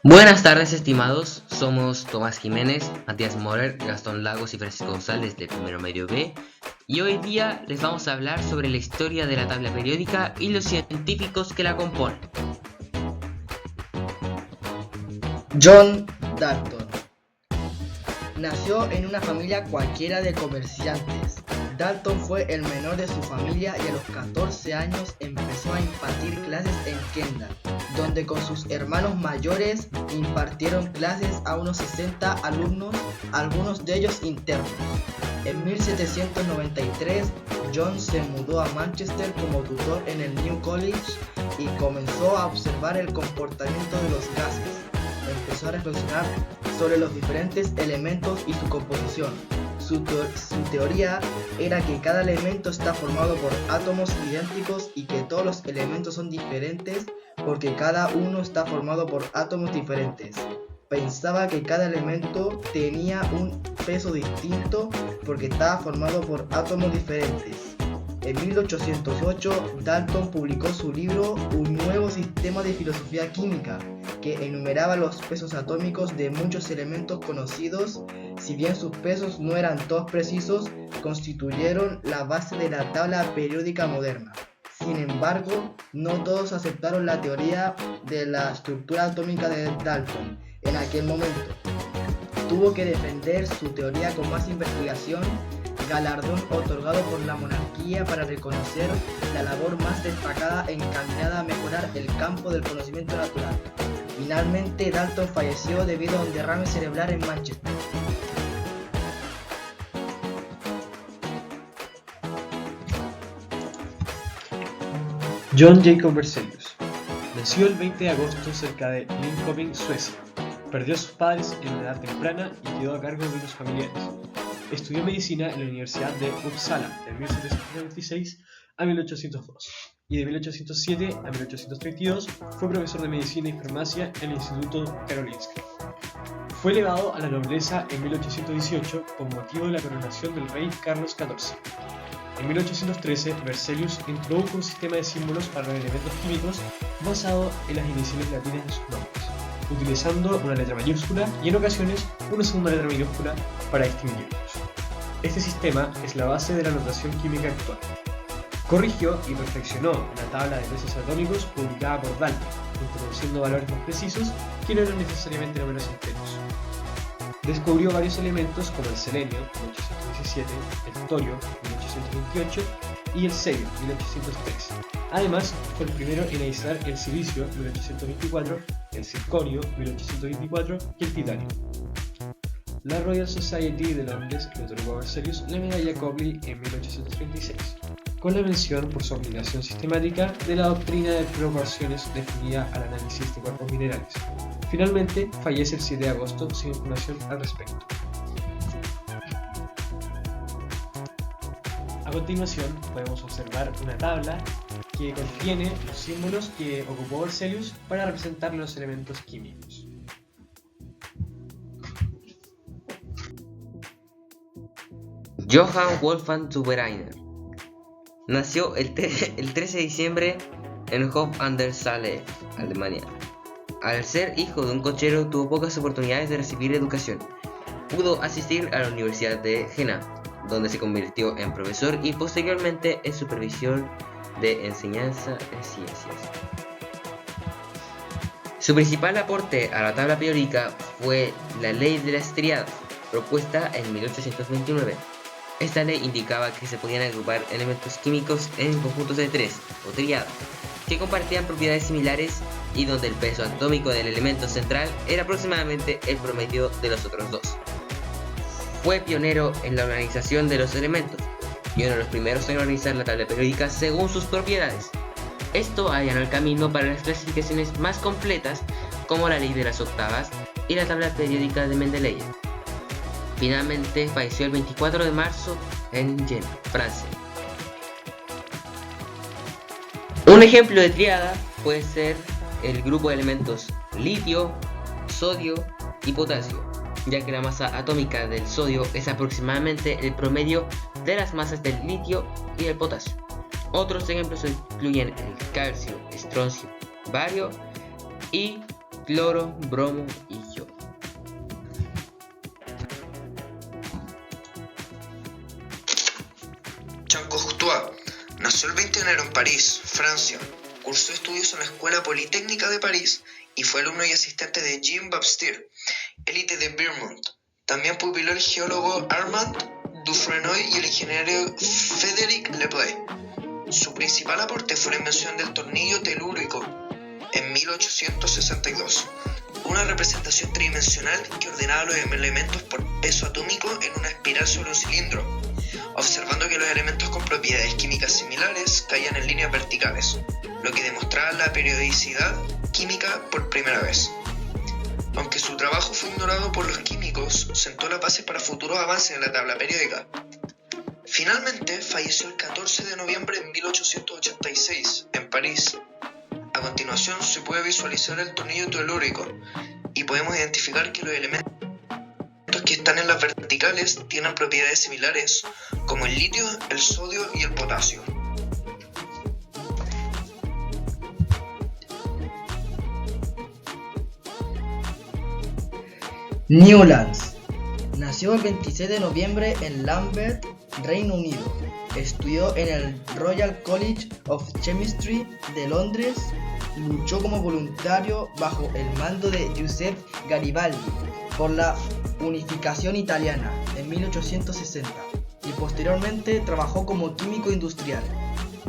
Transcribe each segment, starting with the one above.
Buenas tardes, estimados. Somos Tomás Jiménez, Matías Morer, Gastón Lagos y Francisco González de Primero Medio B. Y hoy día les vamos a hablar sobre la historia de la tabla periódica y los científicos que la componen. John Dalton nació en una familia cualquiera de comerciantes. Dalton fue el menor de su familia y a los 14 años empezó a impartir clases en Kendall, donde con sus hermanos mayores impartieron clases a unos 60 alumnos, algunos de ellos internos. En 1793, John se mudó a Manchester como tutor en el New College y comenzó a observar el comportamiento de los gases. Empezó a reflexionar sobre los diferentes elementos y su composición. Su teoría era que cada elemento está formado por átomos idénticos y que todos los elementos son diferentes porque cada uno está formado por átomos diferentes. Pensaba que cada elemento tenía un peso distinto porque estaba formado por átomos diferentes. En 1808, Dalton publicó su libro Un nuevo sistema de filosofía química, que enumeraba los pesos atómicos de muchos elementos conocidos. Si bien sus pesos no eran todos precisos, constituyeron la base de la tabla periódica moderna. Sin embargo, no todos aceptaron la teoría de la estructura atómica de Dalton en aquel momento. Tuvo que defender su teoría con más investigación, galardón otorgado por la monarquía para reconocer la labor más destacada encaminada a mejorar el campo del conocimiento natural. Finalmente, Dalton falleció debido a un derrame cerebral en Manchester. John Jacob Berzelius nació el 20 de agosto cerca de Linköping, Suecia. Perdió a sus padres en una edad temprana y quedó a cargo de unos familiares. Estudió medicina en la Universidad de Uppsala de 1796 a 1802 y de 1807 a 1832 fue profesor de medicina y farmacia en el Instituto Karolinska. Fue elevado a la nobleza en 1818 con motivo de la coronación del rey Carlos XIV. En 1813, Berzelius introdujo un sistema de símbolos para los elementos químicos basado en las iniciales latinas de sus nombres, utilizando una letra mayúscula y en ocasiones una segunda letra minúscula para distinguirlos. Este sistema es la base de la notación química actual. Corrigió y perfeccionó una tabla de pesos atómicos publicada por Dalton, introduciendo valores más precisos que no eran necesariamente números enteros. Descubrió varios elementos como el selenio, 1817, el torio, 1828 y el cerio, 1803. Además, fue el primero en aislar el silicio, 1824, el circonio, 1824 y el titanio. La Royal Society de Londres le otorgó a Berzelius la medalla Copley en 1836, con la mención por su aplicación sistemática de la doctrina de proporciones definida al análisis de cuerpos minerales. Finalmente, fallece el 7 de agosto sin información al respecto. A continuación, podemos observar una tabla que contiene los símbolos que ocupó Berzelius para representar los elementos químicos. Johann Wolfgang Zubereiner nació el 13 de diciembre en Hof an der Saale, Alemania. Al ser hijo de un cochero, tuvo pocas oportunidades de recibir educación. Pudo asistir a la Universidad de Jena, donde se convirtió en profesor y posteriormente en supervisor de enseñanza de ciencias. Su principal aporte a la tabla periódica fue la ley de las tríadas, propuesta en 1829. Esta ley indicaba que se podían agrupar elementos químicos en conjuntos de tres, o tríadas, que compartían propiedades similares y donde el peso atómico del elemento central era aproximadamente el promedio de los otros dos. Fue pionero en la organización de los elementos y uno de los primeros en organizar la tabla periódica según sus propiedades. Esto allanó el camino para las clasificaciones más completas como la ley de las octavas y la tabla periódica de Mendeleev. Finalmente falleció el 24 de marzo en Jena, Francia. Un ejemplo de tríada puede ser el grupo de elementos litio, sodio y potasio, ya que la masa atómica del sodio es aproximadamente el promedio de las masas del litio y del potasio. Otros ejemplos incluyen el calcio, estroncio, bario y cloro, bromo y yodo. Jean Cocteau nació el 20 de enero en París, Francia. Cursó estudios en la Escuela Politécnica de París y fue alumno y asistente de Jean-Baptiste, élite de Beaumont. También pupiló el geólogo Armand Dufresnoy y el ingeniero Frédéric Leplay. Su principal aporte fue la invención del tornillo telúrico en 1862, una representación tridimensional que ordenaba los elementos por peso atómico en una espiral sobre un cilindro, observando que los elementos con propiedades químicas similares caían en líneas verticales, lo que demostraba la periodicidad química por primera vez. Aunque su trabajo fue ignorado por los químicos, sentó las bases para futuros avances en la tabla periódica. Finalmente, falleció el 14 de noviembre de 1886 en París. A continuación se puede visualizar el tornillo telúrico y podemos identificar que los elementos que están en las verticales tienen propiedades similares, como el litio, el sodio y el potasio. Newlands nació el 26 de noviembre en Lambeth, Reino Unido. Estudió en el Royal College of Chemistry de Londres. Luchó como voluntario bajo el mando de Giuseppe Garibaldi por la unificación italiana en 1860 y posteriormente trabajó como químico industrial.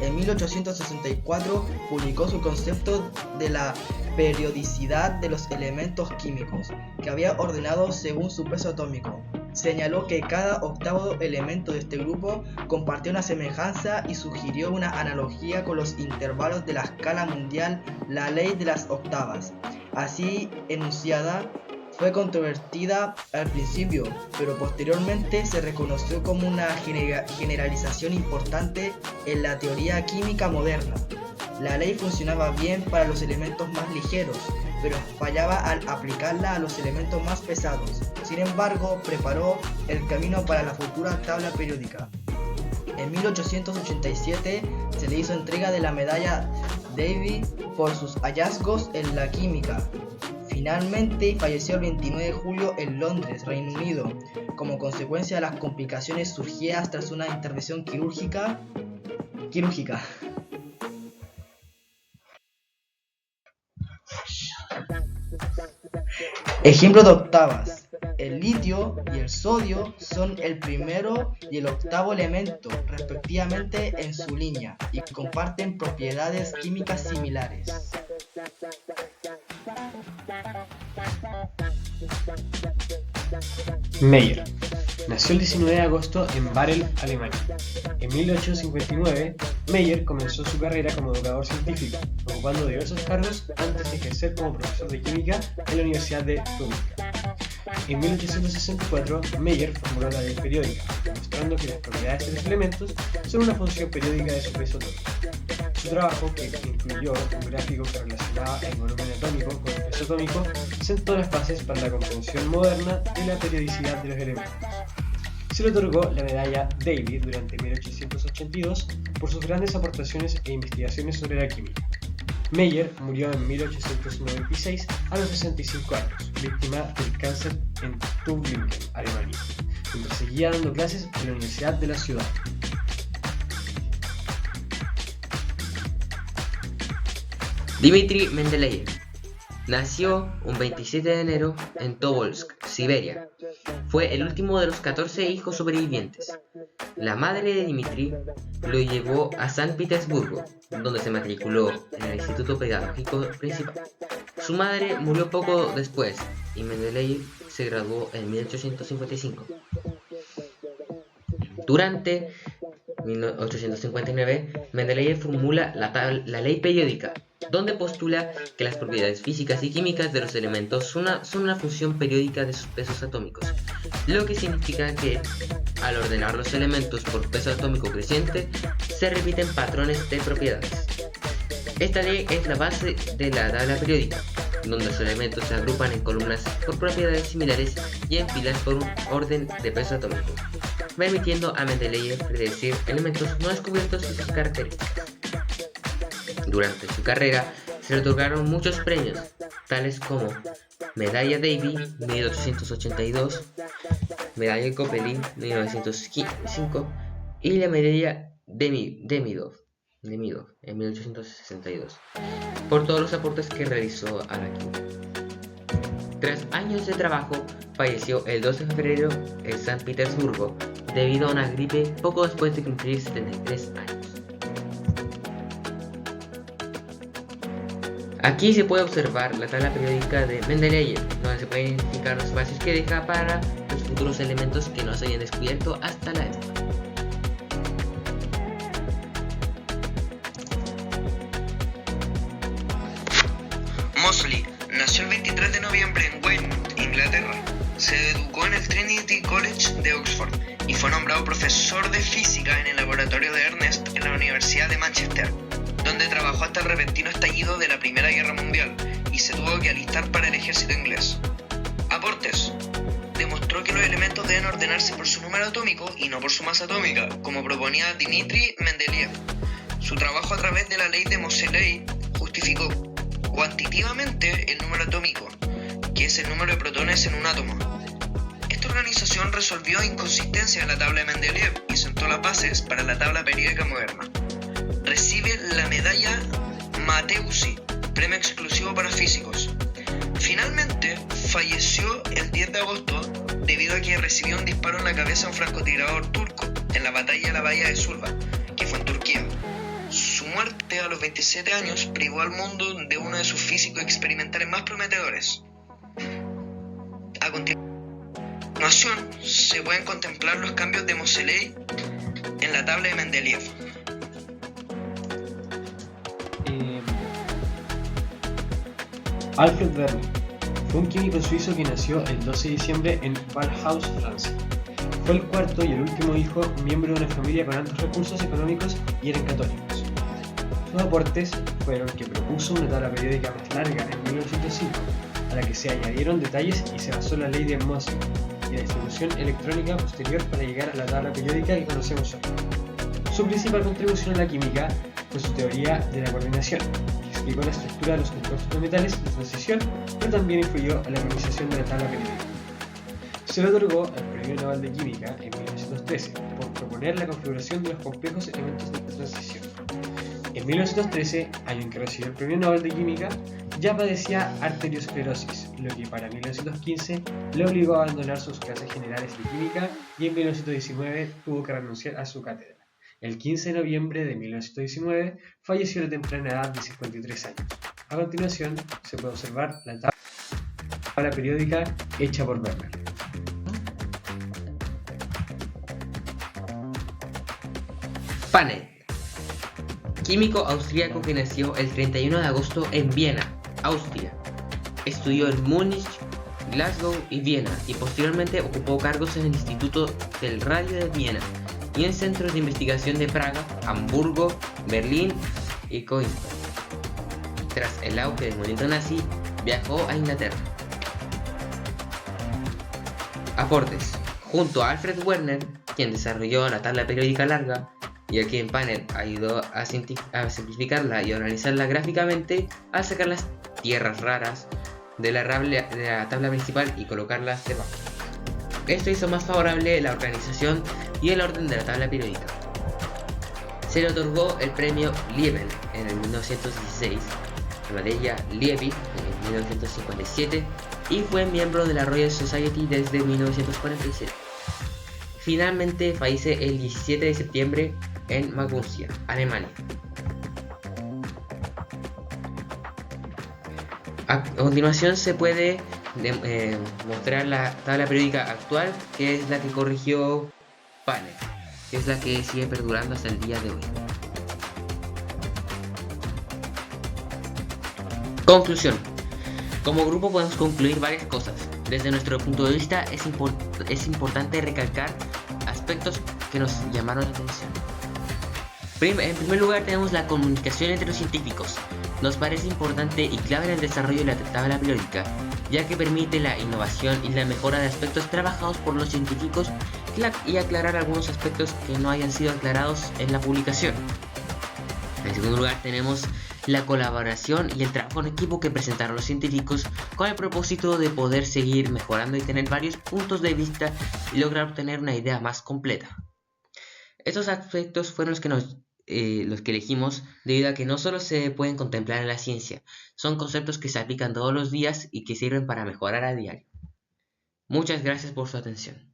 En 1864 publicó su concepto de la periodicidad de los elementos químicos, que había ordenado según su peso atómico. Señaló que cada octavo elemento de este grupo compartía una semejanza y sugirió una analogía con los intervalos de la escala mundial, la ley de las octavas. Así enunciada, fue controvertida al principio, pero posteriormente se reconoció como una generalización importante en la teoría química moderna. La ley funcionaba bien para los elementos más ligeros, pero fallaba al aplicarla a los elementos más pesados. Sin embargo, preparó el camino para la futura tabla periódica. En 1887 se le hizo entrega de la medalla Davy por sus hallazgos en la química. Finalmente falleció el 29 de julio en Londres, Reino Unido, como consecuencia de las complicaciones surgidas tras una intervención quirúrgica. Ejemplo de octavas. El litio y el sodio son el primero y el octavo elemento, respectivamente, en su línea, y comparten propiedades químicas similares. Meyer nació el 19 de agosto en Basel, Alemania. En 1859, Meyer comenzó su carrera como educador científico, ocupando diversos cargos antes de ejercer como profesor de química en la Universidad de Tübingen. En 1864, Meyer formuló la ley periódica, demostrando que las propiedades de los elementos son una función periódica de su peso atómico. Su trabajo, que incluyó un gráfico que relacionaba el volumen atómico con el peso atómico, sentó las bases para la comprensión moderna de la periodicidad de los elementos. Se le otorgó la medalla David durante 1882 por sus grandes aportaciones e investigaciones sobre la química. Meyer murió en 1896 a los 65 años, víctima del cáncer en Tübingen, Alemania, mientras seguía dando clases en la Universidad de la ciudad. Dmitri Mendeleev nació un 27 de enero en Tobolsk, Siberia. Fue el último de los 14 hijos sobrevivientes. La madre de Dmitri lo llevó a San Petersburgo, donde se matriculó en el Instituto Pedagógico Principal. Su madre murió poco después y Mendeleev se graduó en 1855. Durante 1859, Mendeleev formula la ley periódica, donde postula que las propiedades físicas y químicas de los elementos son una función periódica de sus pesos atómicos, lo que significa que, al ordenar los elementos por peso atómico creciente, se repiten patrones de propiedades. Esta ley es la base de la tabla periódica, donde los elementos se agrupan en columnas por propiedades similares y en filas por un orden de peso atómico, permitiendo a Mendeleev predecir elementos no descubiertos y sus características. Durante su carrera se le otorgaron muchos premios, tales como medalla Davy 1882, medalla Copeland 1905 y la medalla Demidov en 1862, por todos los aportes que realizó a la química. Tras años de trabajo, falleció el 12 de febrero en San Petersburgo debido a una gripe poco después de cumplir 73 años. Aquí se puede observar la tabla periódica de Mendeleev, donde se pueden identificar los espacios que deja para los futuros elementos que no se habían descubierto hasta la época. Moseley nació el 23 de noviembre en Weymouth, Inglaterra. Se educó en el Trinity College de Oxford y fue nombrado profesor de física en el laboratorio de Ernest en la Universidad de Manchester, donde trabajó hasta el repentino estallido de la Primera Guerra Mundial y se tuvo que alistar para el ejército inglés. Aportes. Demostró que los elementos deben ordenarse por su número atómico y no por su masa atómica, como proponía Dmitri Mendeleev. Su trabajo a través de la ley de Moseley justificó cuantitativamente el número atómico, que es el número de protones en un átomo. Esta organización resolvió inconsistencias en la tabla de Mendeleev y sentó las bases para la tabla periódica moderna. Recibe la medalla Matteucci, premio exclusivo para físicos. Finalmente, falleció el 10 de agosto debido a que recibió un disparo en la cabeza de un francotirador turco en la batalla de la bahía de Sulva, que fue en Turquía. Su muerte a los 27 años privó al mundo de uno de sus físicos experimentales más prometedores. A continuación, se pueden contemplar los cambios de Moseley en la tabla de Mendeleev. Alfred Werner fue un químico suizo que nació el 12 de diciembre en Ballhaus, Francia. Fue el cuarto y el último hijo miembro de una familia con altos recursos económicos y eran católicos. Sus aportes fueron que propuso una tabla periódica más larga en 1905, a la que se añadieron detalles y se basó la ley de Moseley y la distribución electrónica posterior para llegar a la tabla periódica que conocemos hoy. Su principal contribución a la química fue su teoría de la coordinación, que explicó la estructura de los compuestos de metales de transición, pero también influyó en la organización de la tabla periódica. Se le otorgó el Premio Nobel de Química en 1913 por proponer la configuración de los complejos elementos de transición. En 1913, año en que recibió el Premio Nobel de Química, ya padecía arteriosclerosis, lo que para 1915 le obligó a abandonar sus clases generales de química y en 1919 tuvo que renunciar a su cátedra. El 15 de noviembre de 1919 falleció a la temprana edad de 53 años. A continuación se puede observar la tabla periódica hecha por Werner. Panel, químico austríaco que nació el 31 de agosto en Viena, Austria. Estudió en Múnich, Glasgow y Viena y posteriormente ocupó cargos en el Instituto del Radio de Viena y en centros de investigación de Praga, Hamburgo, Berlín y Coimbra. Tras el auge del movimiento nazi, viajó a Inglaterra. Aportes. Junto a Alfred Werner, quien desarrolló la tabla periódica larga y a quien Panel ayudó a simplificarla y organizarla gráficamente al sacar las tierras raras de la tabla principal y colocarlas debajo. Esto hizo más favorable la organización y el orden de la tabla periódica. Se le otorgó el premio Lieben en el 1916, la medalla Leavitt en 1957 y fue miembro de la Royal Society desde 1947. Finalmente fallece el 17 de septiembre en Maguncia, Alemania. A continuación se puede mostrar la tabla periódica actual, que es la que corrigió Panel, que es la que sigue perdurando hasta el día de hoy. Conclusión. Como grupo podemos concluir varias cosas. Desde nuestro punto de vista es importante recalcar aspectos que nos llamaron la atención. En primer lugar tenemos la comunicación entre los científicos. Nos parece importante y clave en el desarrollo de la tabla periódica, ya que permite la innovación y la mejora de aspectos trabajados por los científicos y aclarar algunos aspectos que no hayan sido aclarados en la publicación. En segundo lugar tenemos la colaboración y el trabajo en equipo que presentaron los científicos con el propósito de poder seguir mejorando y tener varios puntos de vista y lograr obtener una idea más completa. Estos aspectos fueron los que elegimos debido a que no solo se pueden contemplar en la ciencia, son conceptos que se aplican todos los días y que sirven para mejorar a diario. Muchas gracias por su atención.